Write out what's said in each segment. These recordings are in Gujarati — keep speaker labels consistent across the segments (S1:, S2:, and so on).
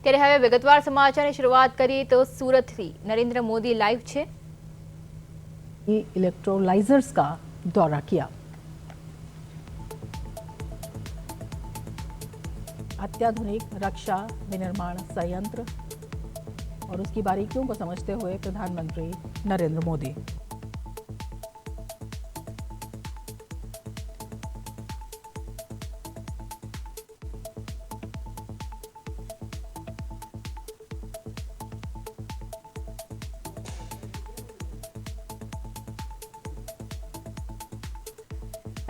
S1: ત્યારે હવે વિગતવાર સમાચારની શરૂઆત કરીએ તો सूरतથી नरेंद्र मोदी लाइव છે।
S2: इलेक्ट्रोलाइजर्स का दौरा किया। अत्याधुनिक रक्षा विनिर्माण संयंत्र और उसकी बारीकियों को समझते हुए प्रधानमंत्री नरेंद्र मोदी।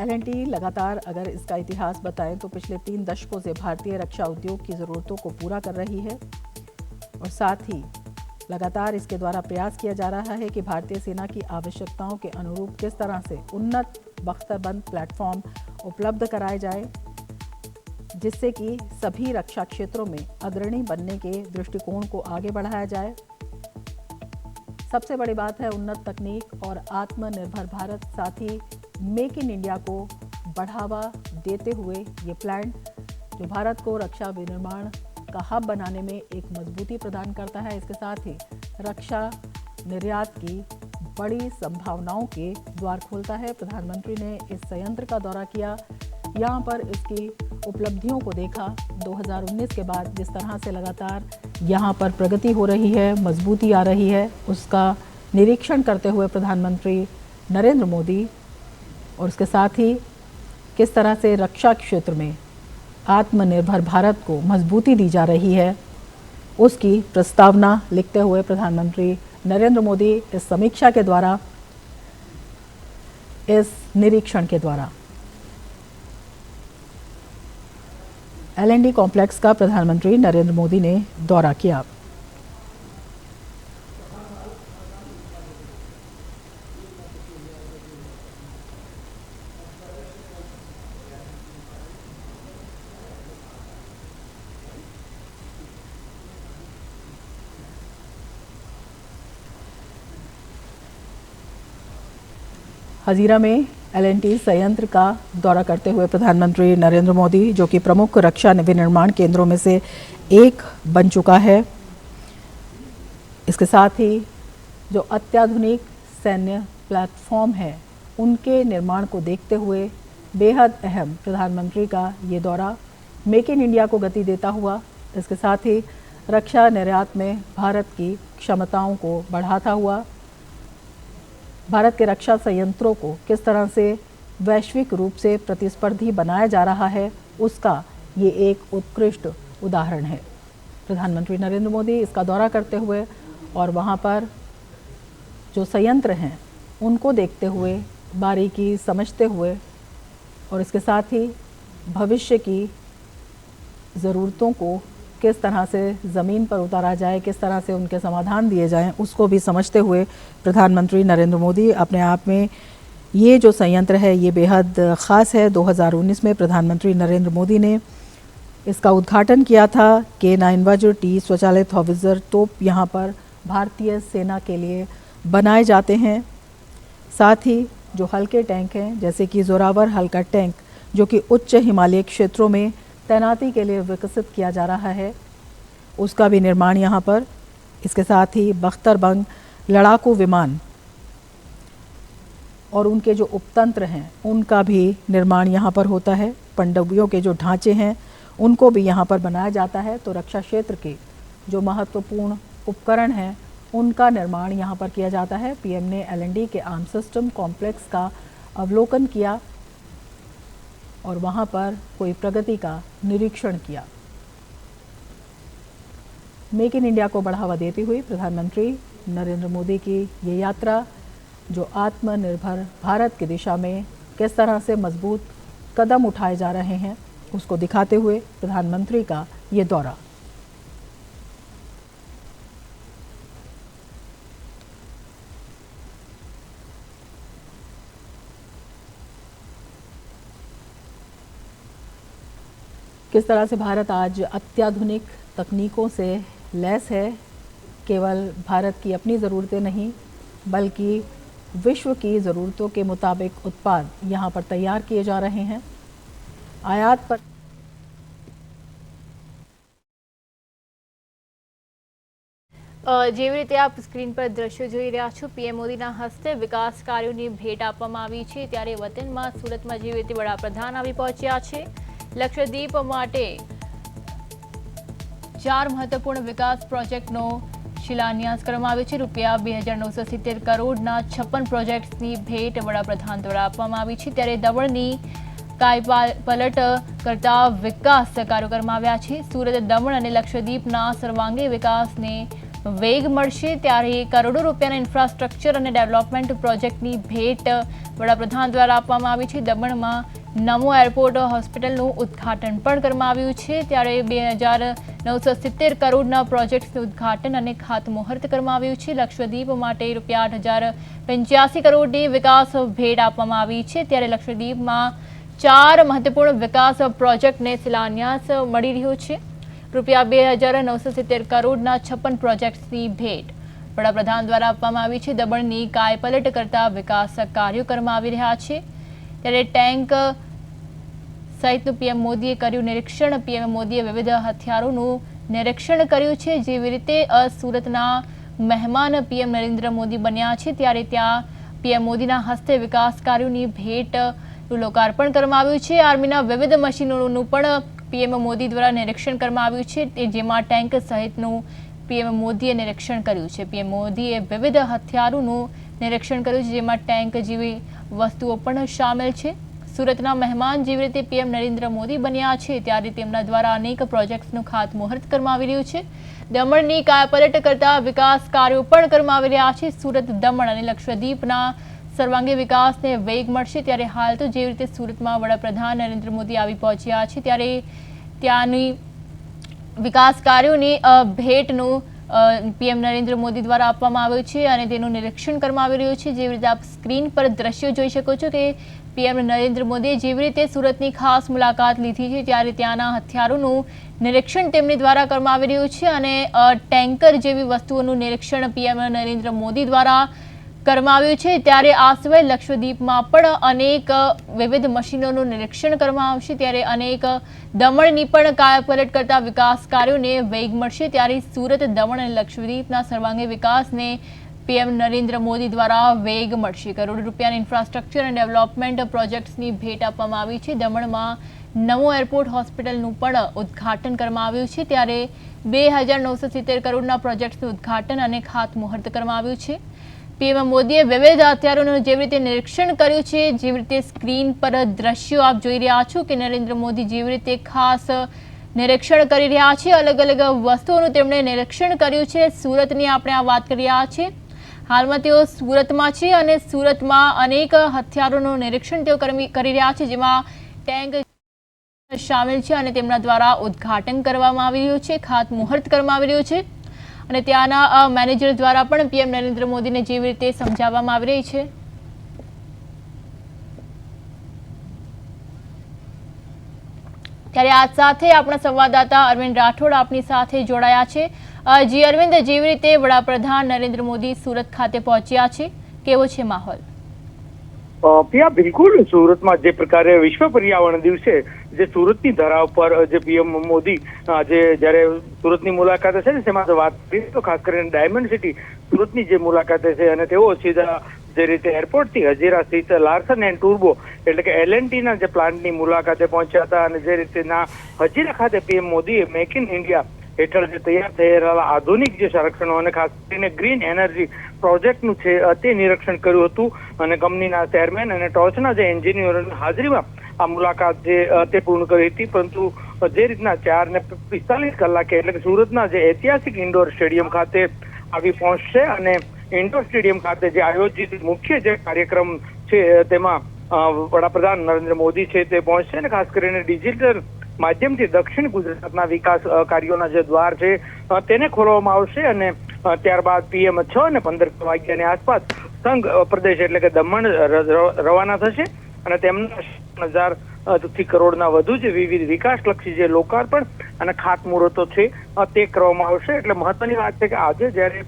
S2: L&T लगातार अगर इसका इतिहास बताएं तो पिछले 3 दशकों से भारतीय रक्षा उद्योग की ज़रूरतों को पूरा कर रही है और साथ ही लगातार इसके द्वारा प्रयास किया जा रहा है कि भारतीय सेना की आवश्यकताओं के अनुरूप किस तरह से उन्नत बख्तरबंद प्लेटफॉर्म उपलब्ध कराए जाए, जिससे कि सभी रक्षा क्षेत्रों में अग्रणी बनने के दृष्टिकोण को आगे बढ़ाया जाए। सबसे बड़ी बात है उन्नत तकनीक और आत्मनिर्भर भारत, साथ ही मेक इन इंडिया को बढ़ावा देते हुए ये प्लान जो भारत को रक्षा विनिर्माण का हब बनाने में एक मजबूती प्रदान करता है, इसके साथ ही रक्षा निर्यात की बड़ी संभावनाओं के द्वार खोलता है। प्रधानमंत्री ने इस संयंत्र का दौरा किया, यहाँ पर इसकी उपलब्धियों को देखा। 2019 के बाद जिस तरह से लगातार यहाँ पर प्रगति हो रही है, मजबूती आ रही है, उसका निरीक्षण करते हुए प्रधानमंत्री नरेंद्र मोदी और उसके साथ ही किस तरह से रक्षा क्षेत्र में आत्मनिर्भर भारत को मजबूती दी जा रही है, उसकी प्रस्तावना लिखते हुए प्रधानमंत्री नरेंद्र मोदी इस समीक्षा के द्वारा, इस निरीक्षण के द्वारा L&T कॉम्प्लेक्स का प्रधानमंत्री नरेंद्र मोदी ने दौरा किया। हजीरा में L&T संयंत्र का दौरा करते हुए प्रधानमंत्री नरेंद्र मोदी, जो कि प्रमुख रक्षा विनिर्माण केंद्रों में से एक बन चुका है, इसके साथ ही जो अत्याधुनिक सैन्य प्लेटफॉर्म है उनके निर्माण को देखते हुए बेहद अहम प्रधानमंत्री का ये दौरा मेक इन इंडिया को गति देता हुआ, इसके साथ ही रक्षा निर्यात में भारत की क्षमताओं को बढ़ाता हुआ, भारत के रक्षा संयंत्रों को किस तरह से वैश्विक रूप से प्रतिस्पर्धी बनाया जा रहा है, उसका ये एक उत्कृष्ट उदाहरण है। प्रधानमंत्री नरेंद्र मोदी इसका दौरा करते हुए और वहाँ पर जो संयंत्र हैं उनको देखते हुए, बारीकी समझते हुए और इसके साथ ही भविष्य की ज़रूरतों को किस तरह से ज़मीन पर उतारा जाए, किस तरह से उनके समाधान दिए जाएं, उसको भी समझते हुए प्रधानमंत्री नरेंद्र मोदी अपने आप में ये जो संयंत्र है ये बेहद ख़ास है। 2019 में प्रधानमंत्री नरेंद्र मोदी ने इसका उद्घाटन किया था। K9 वज्र-T स्वचालित हॉवित्ज़र तोप यहाँ पर भारतीय सेना के लिए बनाए जाते हैं। साथ ही जो हल्के टैंक हैं, जैसे कि जोरावर हल्का टैंक, जो कि उच्च हिमालयी क्षेत्रों में तैनाती के लिए विकसित किया जा रहा है, उसका भी निर्माण यहाँ पर, इसके साथ ही बख्तरबंद लड़ाकू विमान और उनके जो उपतंत्र हैं उनका भी निर्माण यहाँ पर होता है। पनडुब्बियों के जो ढांचे हैं उनको भी यहाँ पर बनाया जाता है। तो रक्षा क्षेत्र के जो महत्वपूर्ण उपकरण हैं उनका निर्माण यहाँ पर किया जाता है। पीएम ने L&T के आर्म सिस्टम कॉम्प्लेक्स का अवलोकन किया और वहाँ पर कोई प्रगति का निरीक्षण किया। मेक इन इंडिया को बढ़ावा देते हुए प्रधानमंत्री नरेंद्र मोदी की ये यात्रा, जो आत्मनिर्भर भारत की दिशा में किस तरह से मजबूत कदम उठाए जा रहे हैं, उसको दिखाते हुए प्रधानमंत्री का ये दौरा। किस तरह से भारत आज अत्याधुनिक तकनीकों से लैस है। केवल भारत की अपनी ज़रूरतें नहीं, बल्कि विश्व की ज़रूरतों के मुताबिक उत्पाद यहाँ पर तैयार किए जा रहे हैं। आयात पर
S1: જેવી રીતે આપ સ્ક્રીન પર દ્રશ્યો જોઈ રહ્યા છો, પીએમ મોદીના હસ્તે વિકાસ કાર્યોની ભેટ આપવામાં આવી છે, ત્યારે વતનમાં સુરતમાં જેવી રીતે વડાપ્રધાન આવી પહોંચ્યા છે. લક્ષદ્વીપ માટે 4 મહત્વપૂર્ણ વિકાસ પ્રોજેક્ટનો શિલાન્યાસ કરવામાં આવ્યો છે. રૂપિયા 2970 કરોડના 56 પ્રોજેક્ટ્સની ભેટ વડાપ્રધાન દ્વારા આપવામાં આવી છે. ત્યારે દમણની કાયાપલટ કરતા વિકાસ કાર્યો કરવામાં આવ્યા છે. સુરત, દમણ અને લક્ષદ્વીપના સર્વાંગી વિકાસને વેગ મળશે, ત્યારે કરોડો રૂપિયાના ઇન્ફ્રાસ્ટ્રક્ચર અને ડેવલપમેન્ટ પ્રોજેક્ટની ભેટ વડાપ્રધાન દ્વારા આપવામાં આવી છે. દમણમાં નમો એરપોર્ટ હોસ્પિટલનું ઉદ્ઘાટન પણ કરવામાં આવ્યું છે. ત્યારે 2970 કરોડના પ્રોજેક્ટ્સનું ઉદ્ઘાટન અને ખાતમુહૂર્ત કરવામાં આવ્યું છે. લક્ષદ્વીપ માટે રૂપિયા 8,085 કરોડની વિકાસ ભેટ આપવામાં આવી છે. ત્યારે લક્ષદ્વીપમાં 4 મહત્વપૂર્ણ વિકાસ પ્રોજેક્ટને શિલાન્યાસ મળી રહ્યો છે. રૂપિયા 2,970 કરોડના 56 પ્રોજેક્ટ્સની ભેટ વડાપ્રધાન દ્વારા આપવામાં આવી છે. દમણની કાયાપલટ કરતા વિકાસ કાર્યો કરવામાં આવી રહ્યા છે. ત્યારે ટેન્ક સહિતનું પીએમ મોદીએ કર્યું નિરીક્ષણ. પીએમ મોદીએ વિવિધ હથિયારોનું નિરીક્ષણ કર્યું છે. જેવી રીતે સુરતના મહેમાન પીએમ નરેન્દ્ર મોદી બન્યા છે, ત્યારે ત્યાં પીએમ મોદીના હસ્તે વિકાસ કાર્યોની ભેટનું લોકાર્પણ કરવામાં આવ્યું છે. આર્મીના વિવિધ મશીનોનું પણ પીએમ મોદી દ્વારા નિરીક્ષણ કરવામાં આવ્યું છે, જેમાં ટેન્ક સહિતનું પીએમ મોદીએ નિરીક્ષણ કર્યું છે. પીએમ મોદીએ વિવિધ હથિયારોનું નિરીક્ષણ કર્યું છે, જેમાં ટેન્ક જેવી વસ્તુઓ પણ સામેલ છે. સુરતના મહેમાન જેવી રીતે પીએમ નરેન્દ્ર મોદી બન્યા છે, ત્યારે તેમના દ્વારા અનેક પ્રોજેક્ટ્સનું ખાતમુહૂર્ત કરવામાં આવી રહ્યું છે. દમણની કાયાપલટ કરતા વિકાસ કાર્યો પણ કરવામાં આવી રહ્યા છે. સુરત, દમણ અને લક્ષદ્વીપના સર્વાંગી વિકાસને વેગ મળશે. ત્યારે હાલ તો જેવી રીતે સુરતમાં વડાપ્રધાન નરેન્દ્ર મોદી આવી પહોંચ્યા છે, ત્યારે ત્યાંની વિકાસ કાર્યોની ભેટનું પીએમ નરેન્દ્ર મોદી દ્વારા આપવામાં આવ્યું છે અને તેનું નિરીક્ષણ કરવામાં આવી રહ્યું છે. જેવી રીતે આપ સ્ક્રીન પર દ્રશ્યો જોઈ શકો છો કે પીએમ નરેન્દ્ર મોદીએ જેવી રીતે સુરતની ખાસ મુલાકાત લીધી છે, ત્યારે ત્યાંના હથિયારોનું નિરીક્ષણ તેમની દ્વારા કરવામાં આવી રહ્યું છે અને ટેન્કર જેવી વસ્તુઓનું નિરીક્ષણ પીએમ નરેન્દ્ર મોદી દ્વારા કરવામાં આવ્યું છે. ત્યારે આ સિવાય લક્ષદ્વીપમાં પણ અનેક વિવિધ મશીનોનું નિરીક્ષણ કરવામાં આવશે. ત્યારે અનેક દમણની પણ કાયાપલટ કરતા વિકાસ કાર્યોને વેગ મળશે. ત્યારે સુરત, દમણ અને લક્ષદ્વીપના સર્વાંગી વિકાસને પીએમ નરેન્દ્ર મોદી દ્વારા વેગ મળશે. કરોડો રૂપિયાના ઇન્ફ્રાસ્ટ્રક્ચર અને ડેવલપમેન્ટ પ્રોજેક્ટ્સની ભેટ આપવામાં આવી છે. દમણમાં નમો એરપોર્ટ હોસ્પિટલનું પણ ઉદ્ઘાટન કરવામાં આવ્યું છે. ત્યારે 2,970 કરોડના પ્રોજેક્ટ્સનું ઉદ્ઘાટન અને ખાતમુહૂર્ત કરવામાં આવ્યું છે. પીએમ મોદીએ વિવિધ હથિયારોનું જેવી રીતે નિરીક્ષણ કર્યું છે, જેવી રીતે સ્ક્રીન પર દ્રશ્યો આપ જોઈ રહ્યા છો કે નરેન્દ્ર મોદી જેવી રીતે ખાસ નિરીક્ષણ કરી રહ્યા છે. અલગ અલગ વસ્તુઓનું તેમણે નિરીક્ષણ કર્યું છે. સુરતની આપણે આ વાત કરી રહ્યા છીએ. હાલમાં તેઓ સુરતમાં છે અને સુરતમાં અનેક હથિયારોનું નિરીક્ષણ તેઓ કરી રહ્યા છે, જેમાં ટેન્ક સામેલ છે અને તેમના દ્વારા ઉદ્ઘાટન કરવામાં આવી રહ્યું છે, ખાતમુહૂર્ત કરવામાં આવી રહ્યું છે અને ત્યાંના મેનેજર દ્વારા પણ પીએમ નરેન્દ્ર મોદીને જેવી રીતે સમજાવવામાં આવી રહી છે. ત્યારે આ સાથે આપણા સંવાદદાતા અરવિંદ રાઠોડ આપની સાથે જોડાયા છે. જી અરવિંદ, જેવી રીતે વડાપ્રધાન નરેન્દ્ર મોદી સુરત ખાતે પહોંચ્યા છે, કેવો છે માહોલ?
S3: પિયા, બિલકુલ સુરતમાં જે પ્રકારે વિશ્વ પર્યાવરણ દિવસે જે સુરતની ધરા ઉપર જે પીએમ મોદી આજે જ્યારે સુરતની મુલાકાતે છે ને, તેમાં વાત કરીએ તો ખાસ કરીને ડાયમંડ સિટી સુરતની જે મુલાકાતે છે અને તેઓ સીધા જે રીતે એરપોર્ટથી હજીરા સ્થિત લાર્સન એન્ડ ટુર્બો એટલે કે LNTના જે પ્લાન્ટની મુલાકાતે પહોંચ્યા હતા અને જે રીતના હજીરા ખાતે પીએમ મોદીએ મેક ઇન ઇન્ડિયા હેઠળ જે તૈયાર થયેલા આધુનિક જે સંરક્ષણો અને ખાસ કરીને ગ્રીન એનર્જી પ્રોજેક્ટનું છે તે નિરીક્ષણ કર્યું હતું અને કંપનીના ચેરમેન અને ટોચના જે એન્જિનિયરોની હાજરીમાં આ મુલાકાત જે તે પૂર્ણ કરી હતી. પરંતુ જે રીતના 4:45 કલાકે એટલે કે સુરતના જે ઐતિહાસિક ઇન્ડોર સ્ટેડિયમ ખાતે આવી પહોંચશે અને ઇન્ડોર સ્ટેડિયમ ખાતે જે આયોજિત મુખ્ય જે કાર્યક્રમ છે તેમાં વડાપ્રધાન નરેન્દ્ર મોદી છે તે પહોંચશે અને ખાસ કરીને ડિજિટલ માધ્યમથી દક્ષિણ ગુજરાતના વિકાસ કાર્યોના જે દ્વાર છે તેને ખોલવામાં આવશે અને ત્યારબાદ PM 6:15 વાગ્યાની આસપાસ સંઘ પ્રદેશ એટલે કે દમણ રવાના થશે અને તેમના 1,000 કરોડના વધુ જે વિવિધ વિકાસલક્ષી જે લોકાર્પણ અને ખાતમુહૂર્તો છે તે કરવામાં આવશે. એટલે મહત્વની વાત છે કે આજે જ્યારે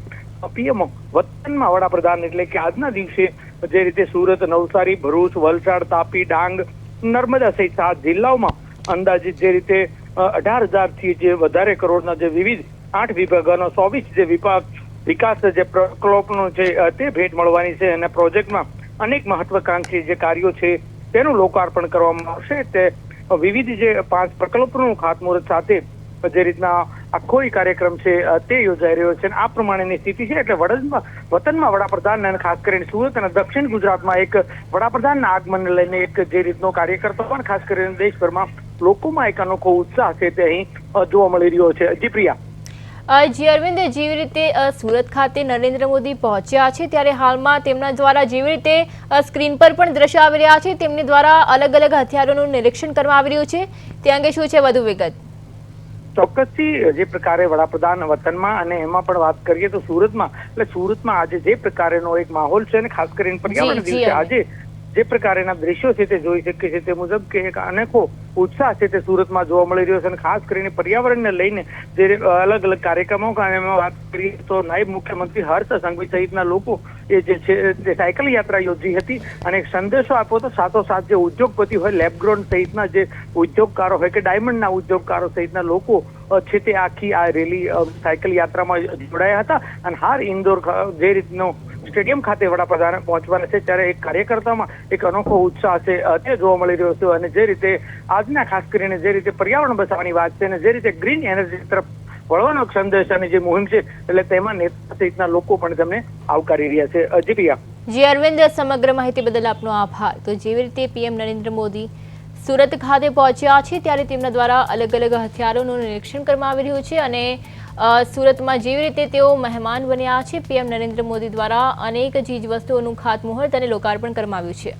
S3: PM વતનમાં વડાપ્રધાન એટલે કે આજના દિવસે જે રીતે સુરત, નવસારી, ભરૂચ, વલસાડ, તાપી, ડાંગ, નર્મદા સહિત 7 જિલ્લાઓમાં અંદાજિત જે રીતે 18,000થી જે વધારે કરોડના જે વિવિધ 8 વિભાગોનો 24 જે વિકાસ જે પ્રકલ્પનો છે તે ભેટ મળવાની છે અને પ્રોજેક્ટમાં અનેક મહત્વાકાંક્ષી જે કાર્યો છે તેનું લોકાર્પણ કરવામાં આવશે. તે વિવિધ જે 5 પ્રકલ્પોનું ખાતમુહૂર્ત સાથે જે રીતના આખો કાર્યક્રમ છે તે યોજાઈ રહ્યો છે. આ પ્રમાણેની સ્થિતિ છે. એટલે વતનમાં વડાપ્રધાન અને ખાસ કરીને સુરત અને દક્ષિણ ગુજરાતમાં એક વડાપ્રધાનના આગમનને લઈને એક જે રીતનો કાર્યકર્તાઓ પણ ખાસ કરીને દેશભરમાં લોકોમાં એક અનોખો ઉત્સાહ છે તે અહીં જોવા મળી રહ્યો છે. જી પ્રિયા.
S1: જી અરવિંદ, જેવી રીતે સુરત ખાતે નરેન્દ્ર મોદી પહોંચ્યા છે ત્યારે હાલમાં તેમના દ્વારા જેવી રીતે સ્ક્રીન પર પણ દ્રશ્ય આવી રહ્યા છે, તેમની દ્વારા અલગ અલગ હથિયારોનું નિરીક્ષણ કરવામાં આવી રહ્યું છે, તે અંગે શું છે વધુ વિગત?
S3: ચોક્કસથી જે પ્રકારે વડાપ્રધાન વતનમાં અને એમાં પણ વાત કરીએ તો સુરતમાં, એટલે સુરતમાં આજે જે પ્રકારેનો એક માહોલ છે અને ખાસ કરીને પર્યાવરણ દિવસે આજે જે પ્રકારના દ્રશ્યો છે તે જોઈ શકીએ છીએ તે મુજબ કે એક અનેકો ઉત્સાહ છે તે સુરતમાં જોવા મળી રહ્યો છે. અને ખાસ કરીને પર્યાવરણને લઈને જે અલગ અલગ કાર્યક્રમો એમાં વાત કરીએ તો નાયબ મુખ્યમંત્રી હર્ષ સંઘવી સહિતના લોકો એ જે છે તે સાયકલ યાત્રા યોજી હતી અને એક સંદેશો આપ્યો હતો. સાથોસાથ જે ઉદ્યોગપતિ હોય, લેબગ્રોન સહિતના જે ઉદ્યોગકારો હોય કે ડાયમંડના ઉદ્યોગકારો સહિતના લોકો છે તે આખી આ રેલી સાયકલ યાત્રામાં જોડાયા હતા. અને હાર ઇન્દોર જે રીતનો સ્ટેડિયમ ખાતે વડાપ્રધાન પહોંચવાના છે ત્યારે એક કાર્યકર્તામાં એક અનોખો ઉત્સાહ છે તે જોવા મળી રહ્યો છે. અને જે રીતે આજના ખાસ કરીને જે રીતે પર્યાવરણ બચાવવાની વાત છે અને જે રીતે ગ્રીન એનર્જી તરફ વળવાનો સંદેશાની જે મુહિમ છે એટલે તેમાં નેતા સહિતના લોકો પણ તેમને આવકારી રહ્યા છે. જી પ્રિયા.
S1: જી અરવિંદ, સમગ્ર માહિતી બદલ આપનો આભાર. તો જેવી રીતે પીએમ નરેન્દ્ર મોદી સુરત ખાતે પહોંચ્યા છે ત્યારે તેમના દ્વારા અલગ અલગ હથિયારોનું નિરીક્ષણ કરવામાં આવી રહ્યું છે અને સુરતમાં જેવી રીતે તેઓ મહેમાન બન્યા છે, પીએમ નરેન્દ્ર મોદી દ્વારા અનેક ચીજ વસ્તુઓનું ખાતમુહૂર્ત અને લોકાર્પણ કરવામાં આવ્યું છે.